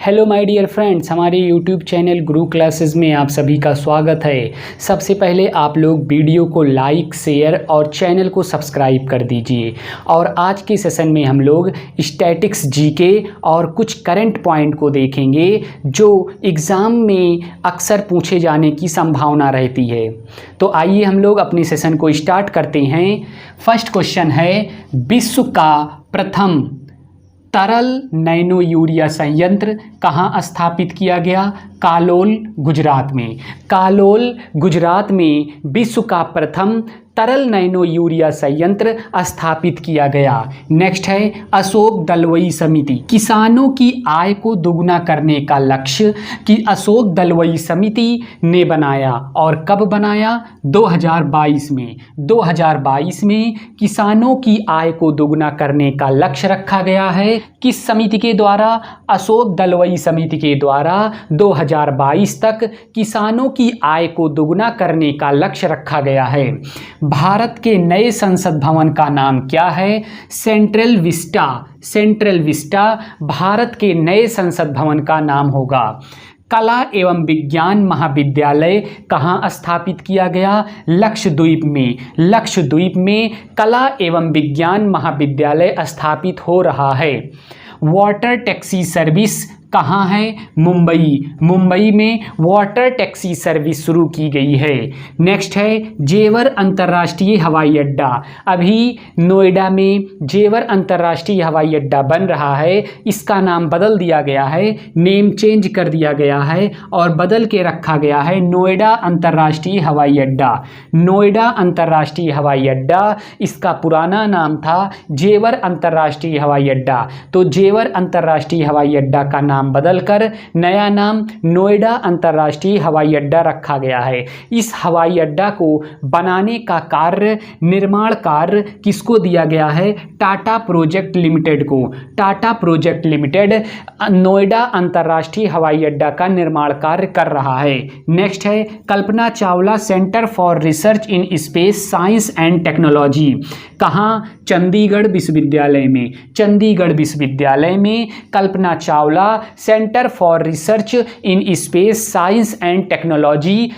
Hello my dear friends, हमारे YouTube channel गुरु classes में आप सभी का स्वागत है। सबसे पहले आप लोग वीडियो को लाइक, शेयर और चैनल को सब्सक्राइब कर दीजिए। और आज के सेशन में हम लोग स्टैटिक्स जीके और कुछ करंट पॉइंट को देखेंगे जो एग्ज़ाम में अक्सर पूछे जाने की संभावना रहती है। तो आइए हम लोग अपने सेशन को स्टार्ट करते हैं। फर्स्ट क्वेश्चन है, विश्व का प्रथम तरल नैनो यूरिया संयंत्र कहाँ स्थापित किया गया? कालोल, गुजरात में। कालोल, गुजरात में विश्व का प्रथम तरल नैनो यूरिया संयंत्र स्थापित किया गया। नेक्स्ट है, अशोक दलवई समिति। किसानों की आय को दोगुना करने का लक्ष्य कि अशोक दलवई समिति ने बनाया। और कब बनाया? 2022 में। 2022 में किसानों की आय को दोगुना करने का लक्ष्य रखा गया है। किस समिति के द्वारा? अशोक दलवई समिति के द्वारा 2022 तक किसानों की आय को दोगुना करने का लक्ष्य रखा गया है। भारत के नए संसद भवन का नाम क्या है? Central Vista. Central Vista Bharat के नए संसद भवन का नाम होगा। कला एवं विज्ञान महाविद्यालय कहाँ स्थापित किया गया? लक्षद्वीप में। लक्षद्वीप में कला एवं विज्ञान महाविद्यालय स्थापित हो रहा है। वाटर टैक्सी सर्विस कहाँ है? मुंबई। मुंबई में वाटर टैक्सी सर्विस शुरू की गई है। नेक्स्ट है, जेवर अंतर्राष्ट्रीय हवाई अड्डा। अभी नोएडा में जेवर अंतर्राष्ट्रीय हवाई अड्डा बन रहा है। इसका नाम बदल दिया गया है, नेम चेंज कर दिया गया है और बदल के रखा गया है नोएडा अंतर्राष्ट्रीय हवाई अड्डा। नोएडा अंतर्राष्ट्रीय हवाई अड्डा, इसका पुराना नाम था जेवर अंतर्राष्ट्रीय हवाई अड्डा। तो जेवर अंतर्राष्ट्रीय हवाई अड्डा का नाम बदलकर नया नाम नोएडा अंतर्राष्ट्रीय हवाई अड्डा रखा गया है। इस हवाई अड्डा को बनाने का कार्य, निर्माण कार्य किसको दिया गया है? टाटा प्रोजेक्ट लिमिटेड को। टाटा प्रोजेक्ट लिमिटेड नोएडा अंतर्राष्ट्रीय हवाई अड्डा का निर्माण कार्य कर रहा है। नेक्स्ट है, Kalpana Chawla centre for research in space science and technology. कहाँ? चंडीगढ़ विश्वविद्यालय में। चंडीगढ़ विश्वविद्यालय में Kalpana Chawla centre for research in space science and technology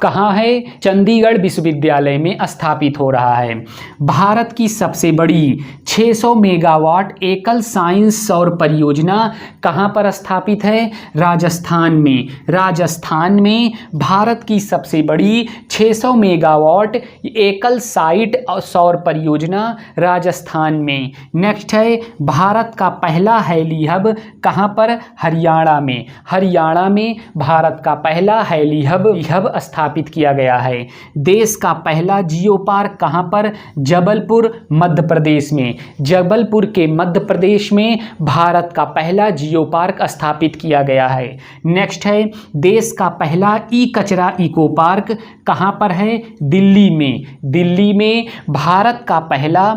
कहाँ है? चंडीगढ़ विश्वविद्यालय में स्थापित हो रहा है। भारत की सबसे बड़ी 600 मेगावाट एकल साइंस सौर परियोजना कहाँ पर स्थापित है? राजस्थान में। राजस्थान में भारत की सबसे बड़ी 600 मेगावाट एकल साइट सौर परियोजना राजस्थान में। नेक्स्ट है, भारत का पहला हेली हब कहाँ पर? हरियाणा में। हरियाणा में भारत का पहला हेली हब स्थापित किया गया है। देश का पहला जियो पार्क कहाँ पर? जबलपुर, मध्य प्रदेश में। जबलपुर के मध्य प्रदेश में भारत का पहला जियो पार्क स्थापित किया गया है। नेक्स्ट है, देश का पहला ई कचरा इको पार्क कहाँ पर है? दिल्ली में। दिल्ली में भारत का पहला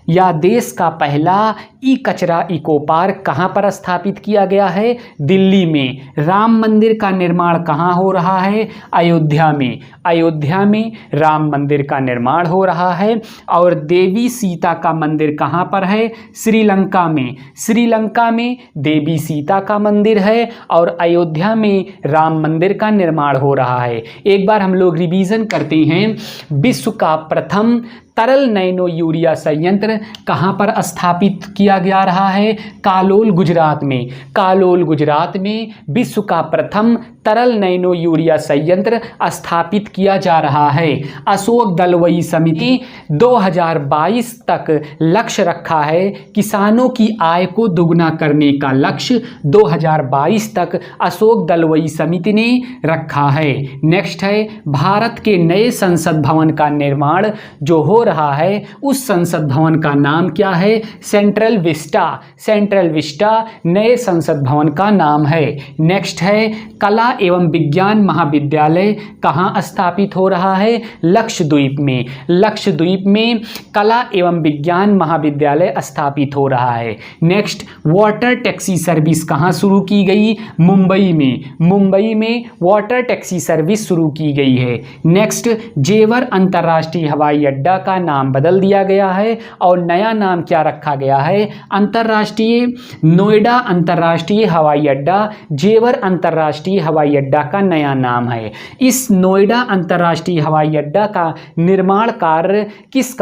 या देश का पहला ई कचरा इको पार्क कहाँ पर स्थापित किया गया है? दिल्ली में। राम मंदिर का निर्माण कहाँ हो रहा है? अयोध्या में। अयोध्या में राम मंदिर का निर्माण हो रहा है। और देवी सीता का मंदिर कहाँ पर है? श्रीलंका में। श्रीलंका में देवी सीता का मंदिर है और अयोध्या में राम मंदिर का निर्माण हो रहा है। एक बार हम लोग रिवीजन करते हैं। विश्व का प्रथम तरल नैनो यूरिया संयंत्र कहाँ पर स्थापित किया जा रहा है? कालोल, गुजरात में। कालोल, गुजरात में विश्व का प्रथम तरल नैनो यूरिया संयंत्र स्थापित किया जा रहा है। अशोक दलवई समिति 2022 तक लक्ष्य रखा है। किसानों की आय को दोगुना करने का लक्ष्य 2022 तक अशोक दलवई समिति ने रखा है। नेक्स्ट है, भारत के नए संसद भवन का निर्माण जो हो रहा है उस संसद भवन का नाम क्या है? Central Vista. सेंट्रल विस्टा नए संसद भवन का नाम है। नेक्स्ट है, कला एवं विज्ञान महाविद्यालय कहाँ स्थापित हो रहा है? लक्षद्वीप में। लक्षद्वीप में कला एवं विज्ञान महाविद्यालय स्थापित हो रहा है। नेक्स्ट, वाटर टैक्सी सर्विस कहाँ शुरू की गई? मुंबई में। मुंबई में वाटर टैक्सी सर्विस शुरू की गई है। नेक्स्ट, जेवर अंतर्राष्ट्रीय हवाई अड्डा का नाम बदल दिया गया है और नया नाम क्या रखा गया है? अंतर्राष्ट्रीय नोएडा अंतर्राष्ट्रीय हवाई अड्डा जेवर अंतर्राष्ट्रीय हवाई अड्डा का नया नाम है। इस नोएडा अंतर्राष्ट्रीय हवाई अड्डा का निर्माण कार्य किस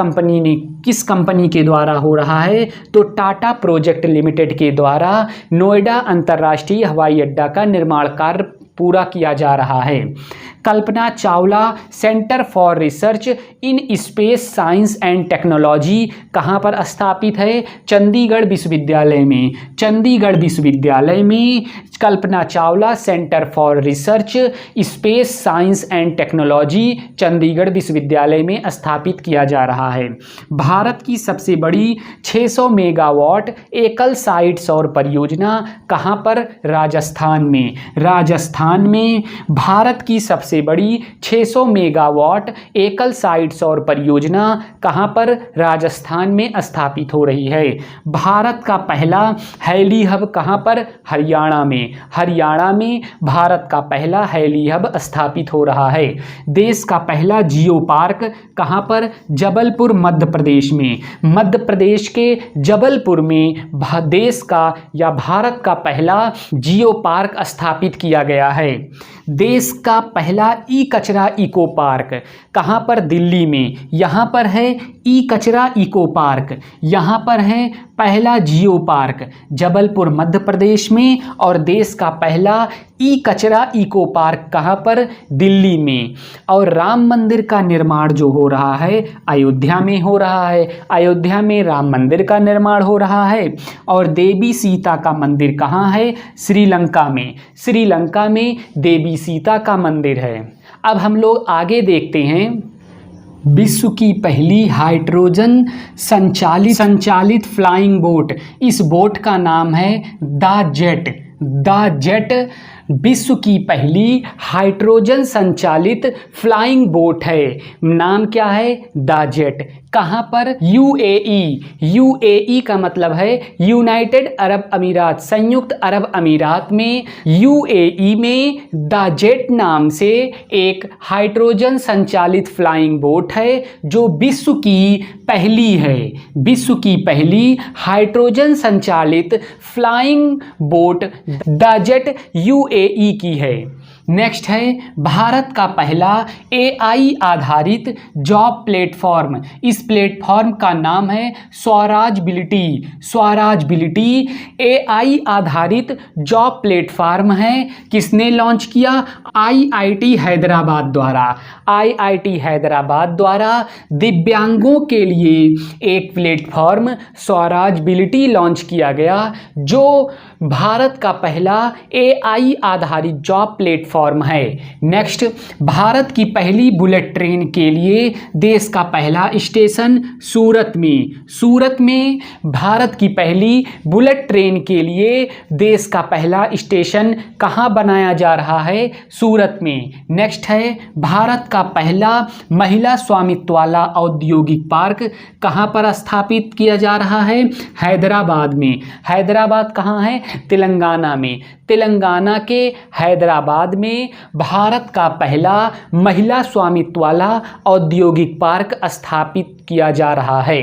कंपनी के द्वारा हो रहा है? तो टाटा प्रोजेक्ट लिमिटेड के द्वारा नोएडा अंतर्राष्ट्रीय हवाई अड्डा का निर्माण कार्य पूरा किया जा रहा है। Kalpana Chawla centre for research in space science and technology कहाँ पर स्थापित है? चंडीगढ़ विश्वविद्यालय में। चंडीगढ़ विश्वविद्यालय में Kalpana Chawla centre for research space science and technology Chandigarh विश्वविद्यालय में स्थापित किया जा रहा है। भारत की सबसे बड़ी 600 मेगावाट एकल साइट सौर परियोजना कहाँ पर? राजस्थान में। राजस्थान में भारत की सबसे बड़ी 600 मेगावाट एकल साइट सौर परियोजना कहाँ पर? राजस्थान में स्थापित हो रही है। भारत का पहला हेली हब कहाँ पर? हरियाणा में। हरियाणा में भारत का पहला हेली हब स्थापित हो रहा है। देश का पहला जियो पार्क कहाँ पर? जबलपुर मध्य प्रदेश में। मध्य प्रदेश के जबलपुर में देश का या भारत का पहला जियो पार्क स्थापित किया गया है। देश का पहला ई कचरा इको पार्क कहाँ पर? दिल्ली में। यहाँ पर है ई कचरा इको पार्क। यहाँ पर है पहला जियो पार्क जबलपुर मध्य प्रदेश में। और देश का पहला ई कचरा इको पार्क कहाँ पर? दिल्ली में। और राम मंदिर का निर्माण जो हो रहा है अयोध्या में हो रहा है। अयोध्या में राम मंदिर का निर्माण हो रहा है। और देवी सीता का मंदिर कहाँ है? श्रीलंका में। श्रीलंका में देवी सीता का मंदिर है। अब हम लोग आगे देखते हैं। विश्व की पहली हाइड्रोजन संचालित फ्लाइंग बोट। इस बोट का नाम है द जेट। विश्व की पहली हाइड्रोजन संचालित फ्लाइंग बोट है। नाम क्या है? The jet. कहाँ पर? यूएई। यूएई का मतलब है यूनाइटेड अरब अमीरात। संयुक्त अरब अमीरात में यूएई में द जेट नाम से एक हाइड्रोजन संचालित फ्लाइंग बोट है जो विश्व की पहली है। विश्व की पहली हाइड्रोजन संचालित flying boat the jet UAE की है। नेक्स्ट है भारत का पहला एआई आधारित जॉब प्लेटफॉर्म। इस प्लेटफॉर्म का नाम है स्वराजबिलिटी। एआई आधारित जॉब प्लेटफॉर्म है। किसने लॉन्च किया? आईआईटी हैदराबाद द्वारा। आईआईटी हैदराबाद द्वारा दिव्यांगों के लिए एक प्लेटफॉर्म स्वराजबिलिटी लॉन्च किया गया जो भारत का पहला एआई आधारित जॉब प्लेटफॉर्म है। नेक्स्ट, भारत की पहली बुलेट ट्रेन के लिए देश का पहला स्टेशन सूरत में। सूरत में भारत की पहली बुलेट ट्रेन के लिए देश का पहला स्टेशन कहाँ बनाया जा रहा है? सूरत में। नेक्स्ट है भारत का पहला महिला स्वामित्व वाला औद्योगिक पार्क कहाँ पर स्थापित किया जा रहा है? हैदराबाद में। हैदराबाद कहाँ है? तेलंगाना में। तेलंगाना के हैदराबाद में भारत का पहला महिला स्वामित्व वाला औद्योगिक पार्क स्थापित किया जा रहा है।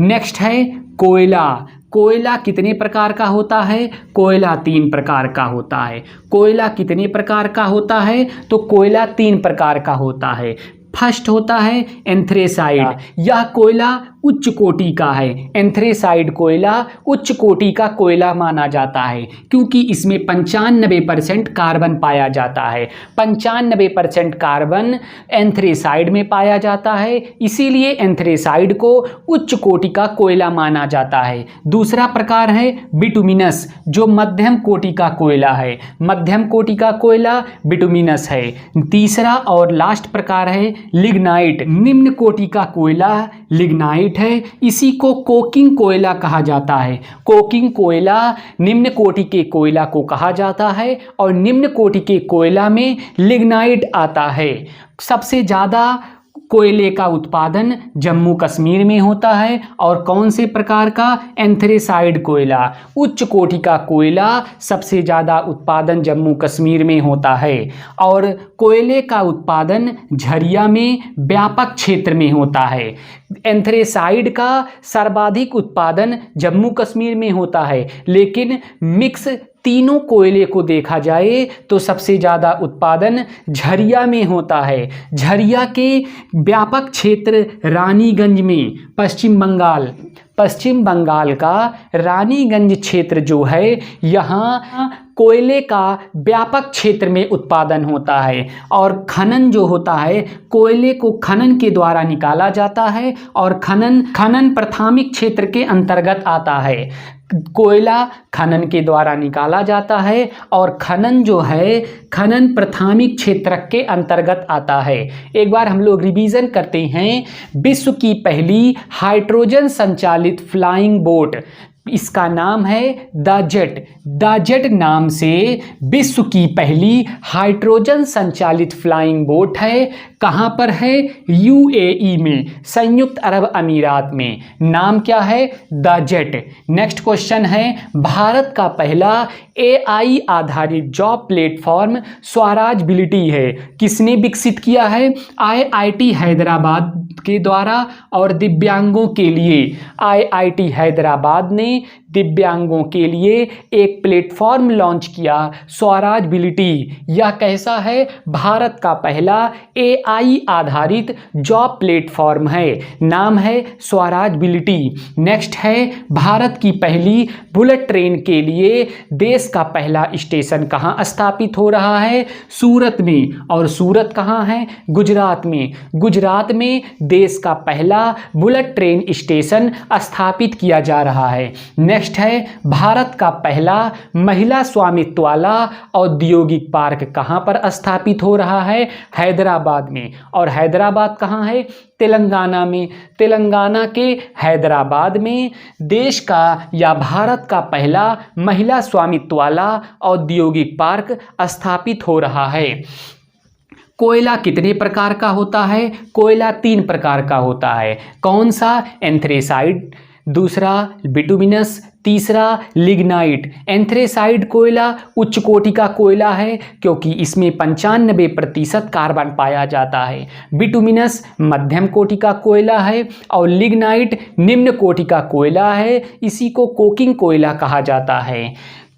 नेक्स्ट है कोयला। कोयला कितने प्रकार का होता है? कोयला 3 प्रकार का होता है। कोयला कितने प्रकार का होता है? तो कोयला 3 प्रकार का होता है। फर्स्ट होता है एंथ्रेसाइड। यह कोयला उच्च कोटि का है। एंथ्रेसाइड कोयला उच्च कोटि का कोयला माना जाता है क्योंकि इसमें 95% कार्बन पाया जाता है। 95% कार्बन एंथ्रेसाइड में पाया जाता है, इसीलिए एंथ्रेसाइड को उच्च कोटि का कोयला माना जाता है। दूसरा प्रकार है बिटुमिनस, जो मध्यम कोटि का कोयला है। मध्यम कोटि का कोयला बिटुमिनस है। तीसरा और लास्ट प्रकार है लिग्नाइट, निम्न कोटि का कोयला लिग्नाइट है। इसी को कोकिंग कोयला कहा जाता है। कोकिंग कोयला निम्न कोटि के कोयला को कहा जाता है और निम्न कोटि के कोयला में लिग्नाइट आता है। सबसे ज़्यादा कोयले का उत्पादन जम्मू कश्मीर में होता है। और कौन से प्रकार का? एंथ्रेसाइड कोयला, उच्च कोटि का कोयला सबसे ज़्यादा उत्पादन जम्मू कश्मीर में होता है। और कोयले का उत्पादन झरिया में व्यापक क्षेत्र में होता है। एंथ्रेसाइड का सर्वाधिक उत्पादन जम्मू कश्मीर में होता है, लेकिन मिक्स तीनों कोयले को देखा जाए तो सबसे ज़्यादा उत्पादन झरिया में होता है। झरिया के व्यापक क्षेत्र रानीगंज में, पश्चिम बंगाल का रानीगंज क्षेत्र जो है, यहाँ कोयले का व्यापक क्षेत्र में उत्पादन होता है। और खनन जो होता है, कोयले को खनन के द्वारा निकाला जाता है और खनन प्राथमिक क्षेत्र के अंतर्गत आता है। कोयला खनन के द्वारा निकाला जाता है और खनन जो है, खनन प्राथमिक क्षेत्र के अंतर्गत आता है। एक बार हम लोग रिवीजन करते हैं। विश्व की पहली हाइड्रोजन संचालित फ्लाइंग बोट, इसका नाम है द जेट नाम से विश्व की पहली हाइड्रोजन संचालित फ्लाइंग बोट है। कहाँ पर है? यूएई में, संयुक्त अरब अमीरात में। नाम क्या है? The jet. नेक्स्ट क्वेश्चन है, भारत का पहला एआई आधारित जॉब प्लेटफॉर्म स्वराज बिलिटी है, किसने विकसित किया है? आईआईटी हैदराबाद के द्वारा और दिव्यांगों के लिए। आईआईटी हैदराबाद ने दिव्यांगों के लिए एक प्लेटफॉर्म लॉन्च किया, स्वराज बिलिटी। यह कैसा है? भारत का पहला एआई आधारित जॉब प्लेटफॉर्म है, नाम है स्वराज बिलिटी। नेक्स्ट है, भारत की पहली बुलेट ट्रेन के लिए देश का पहला स्टेशन कहाँ स्थापित हो रहा है? सूरत में। और सूरत कहाँ है? गुजरात में। गुजरात में देश का पहला बुलेट ट्रेन स्टेशन स्थापित किया जा रहा है। नेक्स्ट है, भारत का पहला महिला स्वामित्व वाला औद्योगिक पार्क कहाँ पर स्थापित हो रहा है? हैदराबाद में। और हैदराबाद कहाँ है? तेलंगाना में। तेलंगाना के हैदराबाद में देश का या भारत का पहला महिला स्वामित्व वाला औद्योगिक पार्क स्थापित हो रहा है। कोयला कितने प्रकार का होता है? कोयला 3 प्रकार का होता है। कौन सा? एंथ्रेसाइड, दूसरा बिटुमिनस, तीसरा लिग्नाइट। एंथ्रेसाइड कोयला उच्च कोटि का कोयला है क्योंकि इसमें 95% कार्बन पाया जाता है। बिटुमिनस मध्यम कोटि का कोयला है और लिग्नाइट निम्न कोटि का कोयला है। इसी को कोकिंग कोयला कहा जाता है।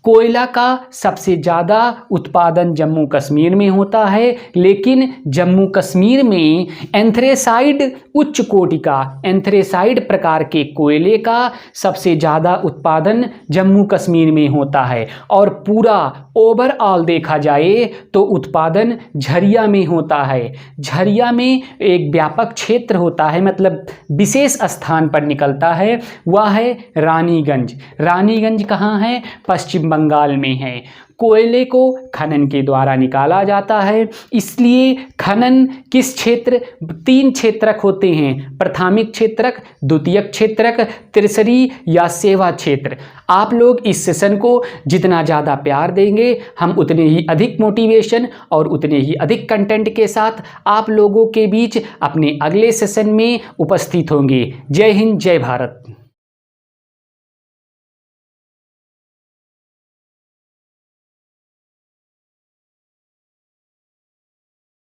कोयला का सबसे ज़्यादा उत्पादन जम्मू कश्मीर में होता है, लेकिन जम्मू कश्मीर में एंथ्रेसाइड उच्च कोटि का एंथ्रेसाइड प्रकार के कोयले का सबसे ज़्यादा उत्पादन जम्मू कश्मीर में होता है। और पूरा ओवरऑल देखा जाए तो उत्पादन झरिया में होता है। झरिया में एक व्यापक क्षेत्र होता है, मतलब विशेष स्थान पर निकलता है, वह है रानीगंज। रानीगंज कहाँ है? पश्चिम बंगाल में है। कोयले को खनन के द्वारा निकाला जाता है, इसलिए खनन किस क्षेत्र? 3 क्षेत्रक होते हैं, प्राथमिक क्षेत्रक, द्वितीयक क्षेत्रक, तीसरी या सेवा क्षेत्र। आप लोग इस सेशन को जितना ज़्यादा प्यार देंगे, हम उतने ही अधिक मोटिवेशन और उतने ही अधिक कंटेंट के साथ आप लोगों के बीच अपने अगले सेशन में उपस्थित होंगे। जय हिंद, जय भारत।